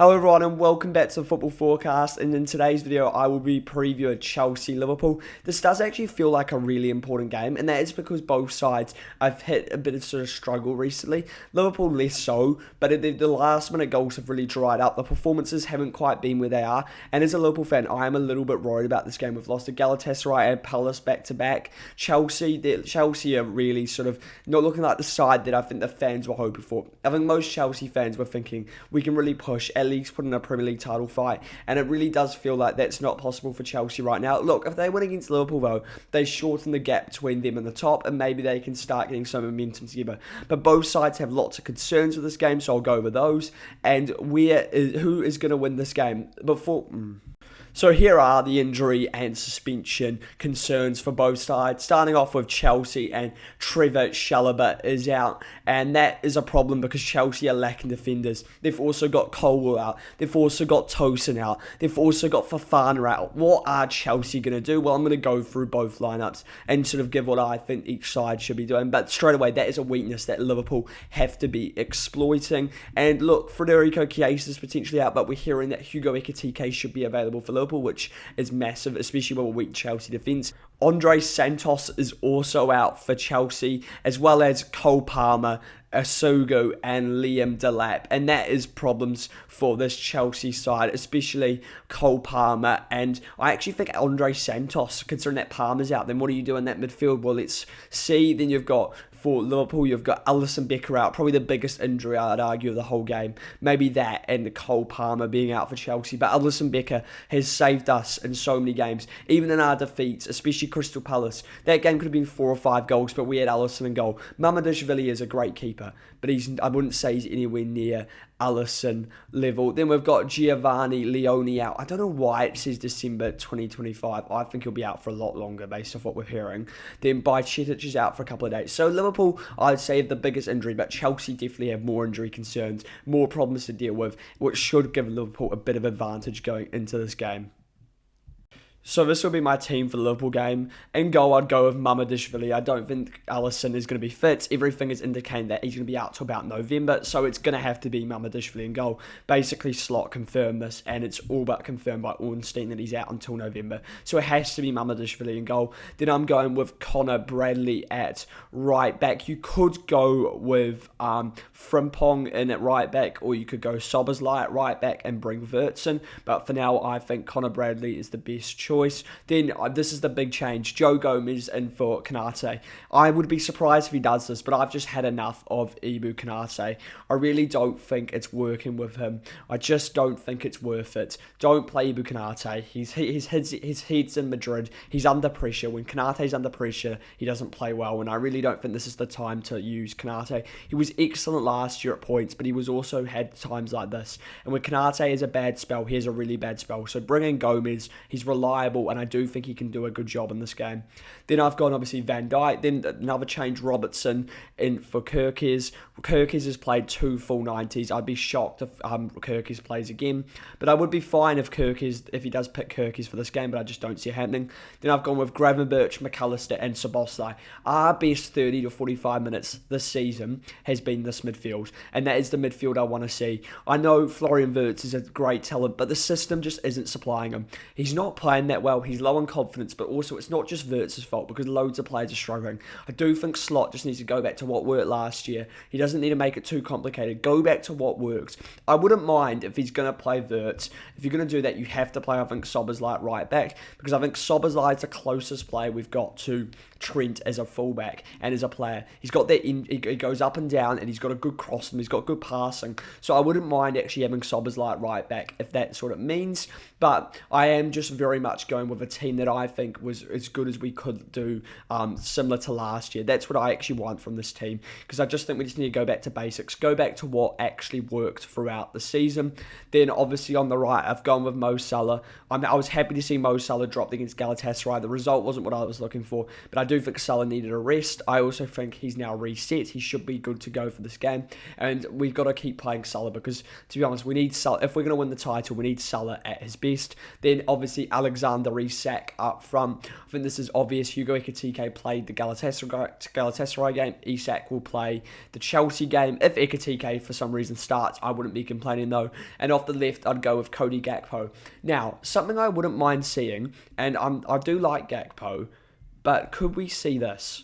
Hello everyone and welcome back to the Football Forecast, and in today's video I will be previewing Chelsea-Liverpool. This does actually feel like a really important game, and that is because both sides have hit a bit of sort of struggle recently. Liverpool less so, but the last minute goals have really dried up. The performances haven't quite been where they are, and as a Liverpool fan I am a little bit worried about this game. We've lost to Galatasaray and Palace back to back. Chelsea are really sort of not looking like the side that I think the fans were hoping for. I think most Chelsea fans were thinking we can really push, at least put in a Premier League title fight, and it really does feel like that's not possible for Chelsea right now. Look, if they win against Liverpool though, they shorten the gap between them and the top, and maybe they can start getting some momentum together. But both sides have lots of concerns with this game, so I'll go over those and who is going to win this game So here are the injury and suspension concerns for both sides. Starting off with Chelsea, and Trevor Chalobah is out, and that is a problem because Chelsea are lacking defenders. They've also got Colwell out. They've also got Tosin out. They've also got Fofana out. What are Chelsea going to do? Well, I'm going to go through both lineups and sort of give what I think each side should be doing. But straight away, that is a weakness that Liverpool have to be exploiting. And look, Federico Chiesa is potentially out, but we're hearing that Hugo Ekitike should be available for Liverpool, which is massive, especially with a weak Chelsea defence. Andre Santos is also out for Chelsea, as well as Cole Palmer, Asugu and Liam Delap, and that is problems for this Chelsea side, especially Cole Palmer. And I actually think Andre Santos, considering that Palmer's out, then what do you do in that midfield? Well, let's see. Then you've got, for Liverpool, you've got Alisson Becker out, probably the biggest injury I'd argue of the whole game. Maybe that and Cole Palmer being out for Chelsea. But Alisson Becker has saved us in so many games, even in our defeats, especially Crystal Palace. That game could have been 4 or 5 goals, but we had Alisson in goal. Mamadashvili is a great keeper, but I wouldn't say he's anywhere near Alisson level. Then we've got Giovanni Leone out. I don't know why it says December 2025. I think he'll be out for a lot longer based off what we're hearing. Then Bajcetic is out for a couple of days. So Liverpool, I'd say, have the biggest injury, but Chelsea definitely have more injury concerns, more problems to deal with, which should give Liverpool a bit of advantage going into this game. So this will be my team for the Liverpool game. In goal, I'd go with Mamadashvili. I don't think Alisson is going to be fit. Everything is indicating that he's going to be out till about November, so it's going to have to be Mamadashvili in goal. Basically, Slot confirmed this, and it's all but confirmed by Ornstein that he's out until November. So it has to be Mamadashvili in goal. Then I'm going with Connor Bradley at right back. You could go with Frimpong in at right back, or you could go Szoboszlai at right back and bring Vertson. But for now, I think Connor Bradley is the best choice. Then this is the big change. Joe Gomez in for Konate. I would be surprised if he does this, but I've just had enough of Ibu Konate. I really don't think it's working with him. I just don't think it's worth it. Don't play Ibu Konate. His head's in Madrid. He's under pressure. When Konate's under pressure, he doesn't play well, and I really don't think this is the time to use Konate. He was excellent last year at points, but he was also had times like this. And when Konate has a bad spell, he has a really bad spell. So bring in Gomez. He's reliable, and I do think he can do a good job in this game. Then I've gone obviously Van Dijk. Then another change, Robertson in for Kirkes. Kirkes has played 2 full 90s. I'd be shocked if Kirkes plays again, but I would be fine if he does pick Kirkes for this game, but I just don't see it happening. Then I've gone with Gravenberch, McAllister and Szoboszlai. Our best 30 to 45 minutes this season has been this midfield, and that is the midfield I want to see. I know Florian Wirtz is a great talent, but the system just isn't supplying him. He's not playing that well. He's low on confidence, but also it's not just Wirtz's fault because loads of players are struggling. I do think Slot just needs to go back to what worked last year. He doesn't need to make it too complicated. Go back to what works. I wouldn't mind if he's going to play Wirtz. If you're going to do that, you have to play, I think, Szoboszlai at right back, because I think Szoboszlai is the closest player we've got to Trent as a fullback and as a player. He's got that he goes up and down, and he's got a good cross and he's got good passing. So I wouldn't mind actually having Szoboszlai at right back if that's what it means. But I am just very much going with a team that I think was as good as we could do, similar to last year. That's what I actually want from this team, because I just think we just need to go back to basics, go back to what actually worked throughout the season. Then obviously on the right, I've gone with Mo Salah. I was happy to see Mo Salah dropped against Galatasaray. The result wasn't what I was looking for, but I do think Salah needed a rest. I also think he's now reset. He should be good to go for this game, and we've got to keep playing Salah because, to be honest, we need Salah. If we're going to win the title, we need Salah at his best. Then obviously Alexander Alexander Isak up front. I think this is obvious. Hugo Ekitike played the Galatasaray game. Isak will play the Chelsea game. If Ekitike for some reason starts, I wouldn't be complaining though. And off the left, I'd go with Cody Gakpo. Now, something I wouldn't mind seeing, and I do like Gakpo, but could we see this?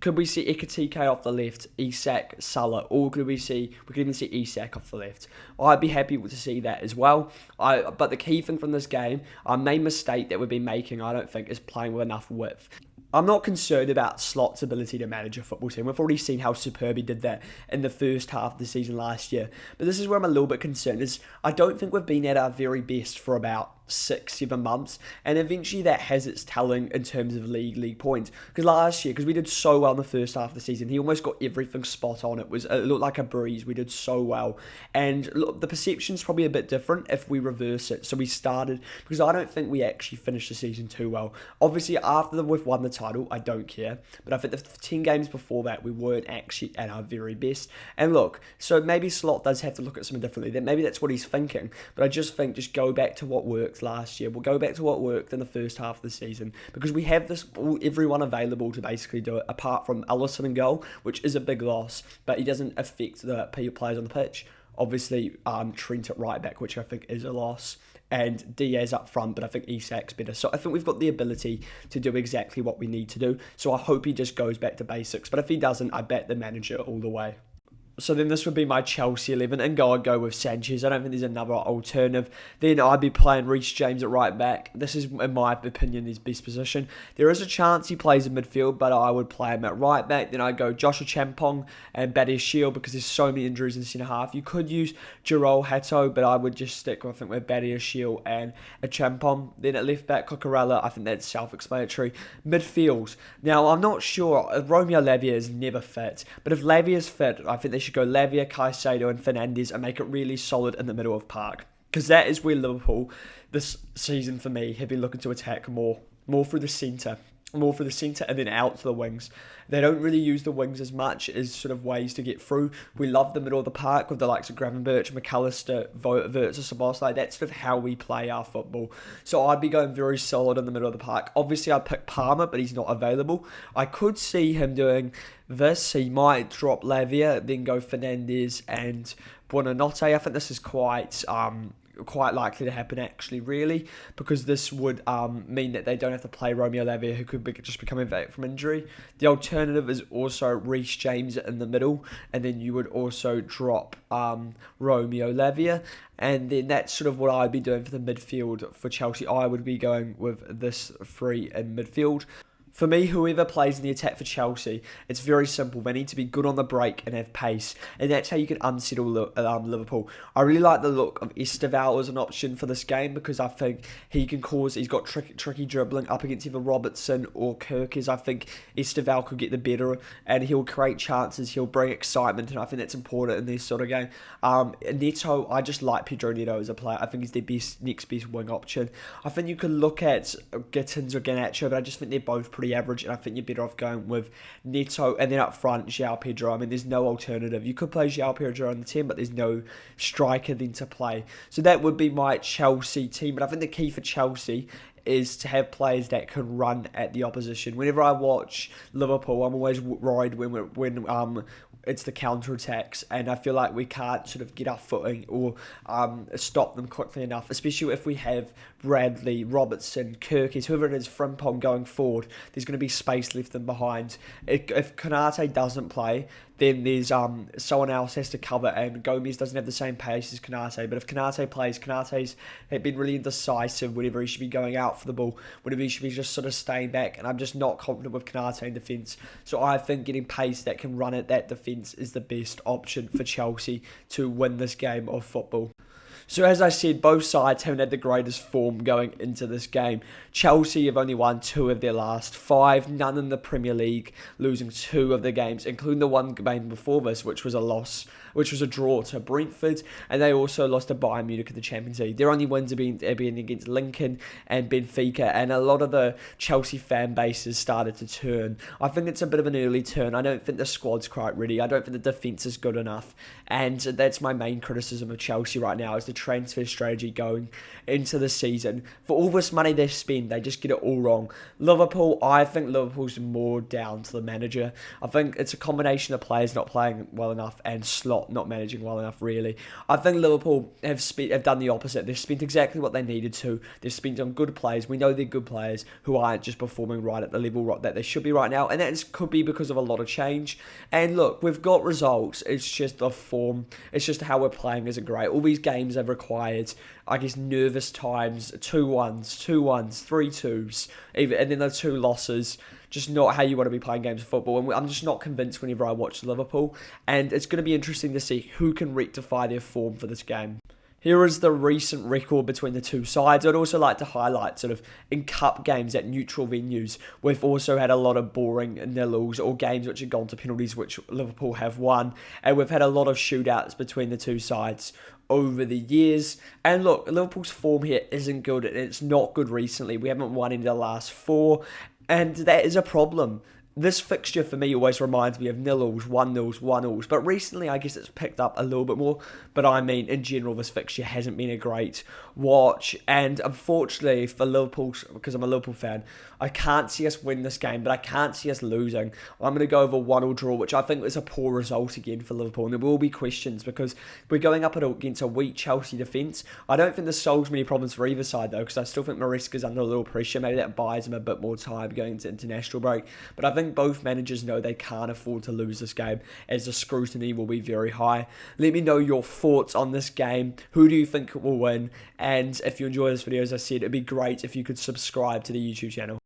Could we see Ekitike off the left, Isak, Salah, or could we could even see Isak off the left? I'd be happy to see that as well. But the key thing from this game, our main mistake that we've been making, I don't think, is playing with enough width. I'm not concerned about Slot's ability to manage a football team. We've already seen how superb he did that in the first half of the season last year. But this is where I'm a little bit concerned, is I don't think we've been at our very best for about 6-7 months, and eventually that has its telling in terms of league points. Because last year, because we did so well in the first half of the season, he almost got everything spot on. It looked like a breeze. We did so well, and look, the perception's probably a bit different if we reverse it. So we started, because I don't think we actually finished the season too well. Obviously, after we've won the title, I don't care, but I think the 10 games before that, we weren't actually at our very best. And look, so maybe Slot does have to look at something differently. Then maybe that's what he's thinking. But I just think just go back to what worked last year. We'll go back to what worked in the first half of the season, because we have everyone available to basically do it, apart from Alisson in goal, which is a big loss, but he doesn't affect the players on the pitch. Obviously, Trent at right back, which I think is a loss, and Diaz up front, but I think Isak's better. So I think we've got the ability to do exactly what we need to do. So I hope he just goes back to basics. But if he doesn't, I bet the manager all the way. So then this would be my Chelsea 11, and I'd go with Sanchez. I don't think there's another alternative. Then I'd be playing Reece James at right back. This is, in my opinion, his best position. There is a chance he plays in midfield, but I would play him at right back. Then I'd go Joshua Champong and Badiashile, because there's so many injuries in the centre half. You could use Jirol Hato, but I would just stick, I think, with Badiashile and a Champong. Then at left back, Cucurella. I think that's self-explanatory. Midfield. Now, I'm not sure. Romeo Lavia is never fit, but if Lavia's fit, I think they should go Lavia, Caicedo and Fernandes and make it really solid in the middle of park, because that is where Liverpool this season for me have been looking to attack more through the centre and then out to the wings. They don't really use the wings as much as sort of ways to get through. We love the middle of the park with the likes of Gravenberch, McAllister, Wirtz, Szoboszlai. That's sort of how we play our football. So I'd be going very solid in the middle of the park. Obviously, I'd pick Palmer, but he's not available. I could see him doing this. He might drop Lavia, then go Fernandes and Buonanotte. I think this is quite likely to happen, actually, really, because this would mean that they don't have to play Romeo Lavia, who could just be coming back from injury. The alternative is also Reece James in the middle, and then you would also drop Romeo Lavia, and then that's sort of what I'd be doing for the midfield for Chelsea. I would be going with this three in midfield. For me, whoever plays in the attack for Chelsea, it's very simple. They need to be good on the break and have pace, and that's how you can unsettle Liverpool. I really like the look of Esteval as an option for this game, because I think he's got tricky dribbling up against either Robertson or Kirkes. I think Esteval could get the better, and he'll create chances, he'll bring excitement, and I think that's important in this sort of game. Neto, I just like Pedro Neto as a player. I think he's their next best wing option. I think you could look at Gittins or Garnacho, but I just think they're both pretty average, and I think you're better off going with Neto, and then up front, João Pedro. I mean, there's no alternative. You could play João Pedro on the team, but there's no striker then to play. So that would be my Chelsea team, but I think the key for Chelsea is to have players that can run at the opposition. Whenever I watch Liverpool, I'm always worried when it's the counter-attacks, and I feel like we can't sort of get our footing or stop them quickly enough, especially if we have Bradley, Robertson, Kirkes, whoever it is, Frimpong going forward. There's going to be space left them behind. If Konate doesn't play, then there's someone else has to cover, and Gomez doesn't have the same pace as Konate. But if Konate plays, Konate's been really indecisive whenever he should be going out for the ball, whenever he should be just sort of staying back, and I'm just not confident with Konate in defence. So I think getting pace that can run at that defence is the best option for Chelsea to win this game of football. So as I said, both sides haven't had the greatest form going into this game. Chelsea have only won 2 of their last 5, none in the Premier League, losing 2 of the games, including the one game before this, which was a loss which was a draw to Brentford, and they also lost to Bayern Munich in the Champions League. Their only wins have been against Lincoln and Benfica, and a lot of the Chelsea fan base has started to turn. I think it's a bit of an early turn. I don't think the squad's quite ready. I don't think the defence is good enough, and that's my main criticism of Chelsea right now, is the transfer strategy going into the season. For all this money they spend, they just get it all wrong. Liverpool, I think Liverpool's more down to the manager. I think it's a combination of players not playing well enough and Slot not managing well enough, really. I think Liverpool have done the opposite. They've spent exactly what they needed to. They've spent on good players. We know they're good players who aren't just performing right at the level that they should be right now, and that could be because of a lot of change. And look, we've got results. It's just the form. It's just how we're playing isn't great. All these games have required, I guess, nervous times, 2-1s, 3-2s, even, and then the 2 losses. Just not how you want to be playing games of football. And I'm just not convinced whenever I watch Liverpool. And it's going to be interesting to see who can rectify their form for this game. Here is the recent record between the two sides. I'd also like to highlight sort of in cup games at neutral venues, we've also had a lot of boring nil-alls or games which have gone to penalties, which Liverpool have won. And we've had a lot of shootouts between the two sides over the years. And look, Liverpool's form here isn't good, and it's not good recently. We haven't won in the last 4, and that is a problem. This fixture for me always reminds me of nil-alls, 1-0s, 1-alls. But recently, I guess it's picked up a little bit more. But I mean, in general, this fixture hasn't been a great watch. And unfortunately for Liverpool, because I'm a Liverpool fan, I can't see us win this game, but I can't see us losing. I'm going to go over 1-1 draw, which I think is a poor result again for Liverpool. And there will be questions because we're going up against a weak Chelsea defence. I don't think this solves many problems for either side, though, because I still think Maresca's under a little pressure. Maybe that buys him a bit more time going into international break. But I think both managers know they can't afford to lose this game, as the scrutiny will be very high. Let me know your thoughts on this game. Who do you think will win? And if you enjoy this video, as I said, it'd be great if you could subscribe to the YouTube channel.